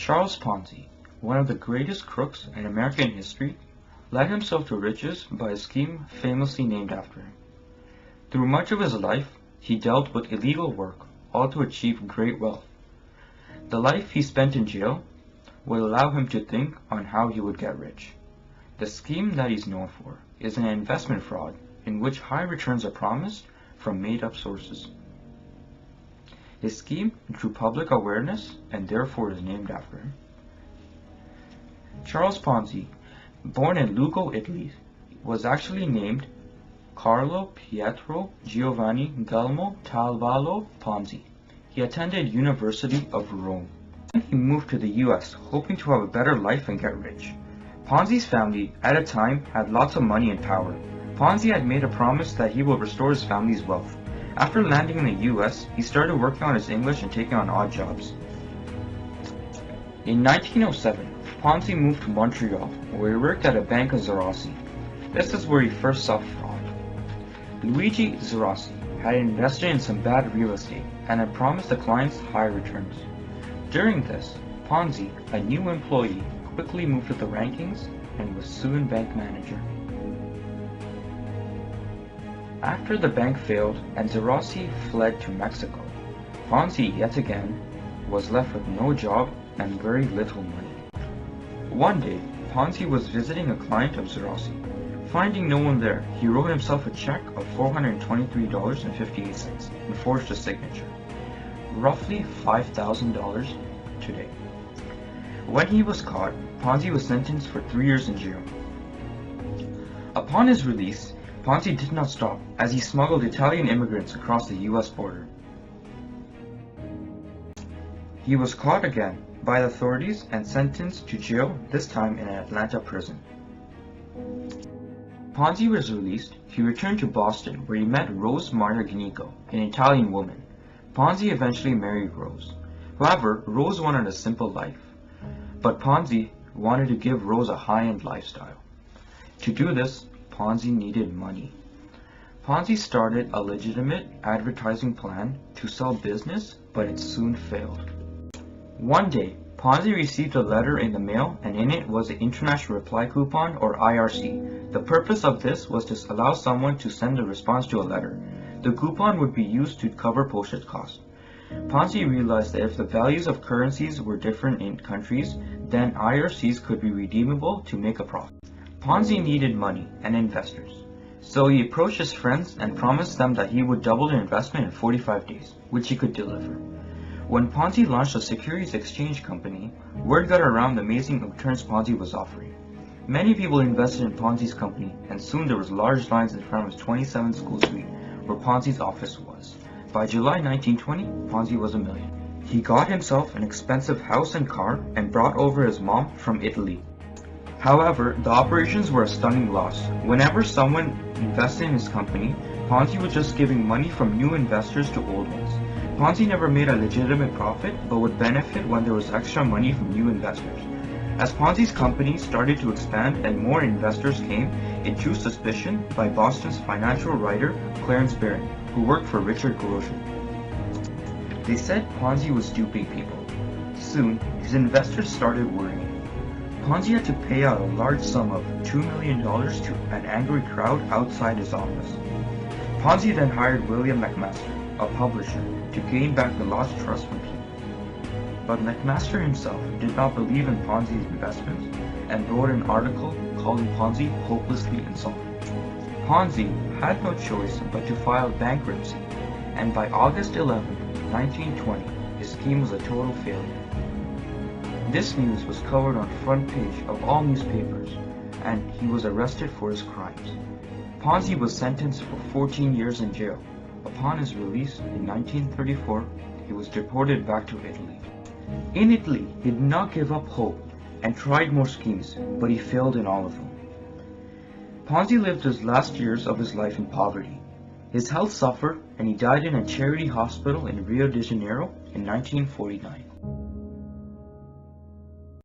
Charles Ponzi, one of the greatest crooks in American history, led himself to riches by a scheme famously named after him. Through much of his life, he dealt with illegal work, all to achieve great wealth. The life he spent in jail would allow him to think on how he would get rich. The scheme that he's known for is an investment fraud in which high returns are promised from made-up sources. His scheme drew public awareness and therefore is named after him. Charles Ponzi, born in Lugo, Italy, was actually named Carlo Pietro Giovanni Gelmo Talvalo Ponzi. He attended University of Rome. Then he moved to the US, hoping to have a better life and get rich. Ponzi's family, at a time, had lots of money and power. Ponzi had made a promise that he will restore his family's wealth. After landing in the US, he started working on his English and taking on odd jobs. In 1907, Ponzi moved to Montreal, where he worked at a bank of Zerossi. This is where he first saw fraud. Luigi Zerossi had invested in some bad real estate and had promised the clients high returns. During this, Ponzi, a new employee, quickly moved up the rankings and was soon bank manager. After the bank failed and Zerossi fled to Mexico, Ponzi yet again was left with no job and very little money. One day, Ponzi was visiting a client of Zerossi. Finding no one there, he wrote himself a check of $423.58 and forged a signature, roughly $5,000 today. When he was caught, Ponzi was sentenced for 3 years in jail. Upon his release, Ponzi did not stop, as he smuggled Italian immigrants across the US border. He was caught again by the authorities and sentenced to jail, this time in an Atlanta prison. Ponzi was released. He returned to Boston, where he met Rose Martignico, an Italian woman. Ponzi eventually married Rose. However, Rose wanted a simple life, but Ponzi wanted to give Rose a high-end lifestyle. To do this, Ponzi needed money. Ponzi started a legitimate advertising plan to sell business, but it soon failed. One day, Ponzi received a letter in the mail, and in it was an International Reply Coupon, or IRC. The purpose of this was to allow someone to send a response to a letter. The coupon would be used to cover postage costs. Ponzi realized that if the values of currencies were different in countries, then IRCs could be redeemable to make a profit. Ponzi needed money and investors, so he approached his friends and promised them that he would double their investment in 45 days, which he could deliver. When Ponzi launched a securities exchange company, word got around the amazing returns Ponzi was offering. Many people invested in Ponzi's company, and soon there was large lines in front of his 27 School Street, where Ponzi's office was. By July 1920, Ponzi was a millionaire. He got himself an expensive house and car and brought over his mom from Italy. However, the operations were a stunning loss. Whenever someone invested in his company, Ponzi was just giving money from new investors to old ones. Ponzi never made a legitimate profit, but would benefit when there was extra money from new investors. As Ponzi's company started to expand and more investors came, it drew suspicion by Boston's financial writer Clarence Barron, who worked for Richard Grosjean. They said Ponzi was duping people. Soon, his investors started worrying. Ponzi had to pay out a large sum of $2 million to an angry crowd outside his office. Ponzi then hired William McMaster, a publisher, to gain back the lost trust from people. But McMaster himself did not believe in Ponzi's investments and wrote an article calling Ponzi hopelessly insolvent. Ponzi had no choice but to file bankruptcy, and by August 11, 1920, his scheme was a total failure. This news was covered on the front page of all newspapers, and he was arrested for his crimes. Ponzi was sentenced for 14 years in jail. Upon his release in 1934, he was deported back to Italy. In Italy, he did not give up hope and tried more schemes, but he failed in all of them. Ponzi lived his last years of his life in poverty. His health suffered, and he died in a charity hospital in Rio de Janeiro in 1949.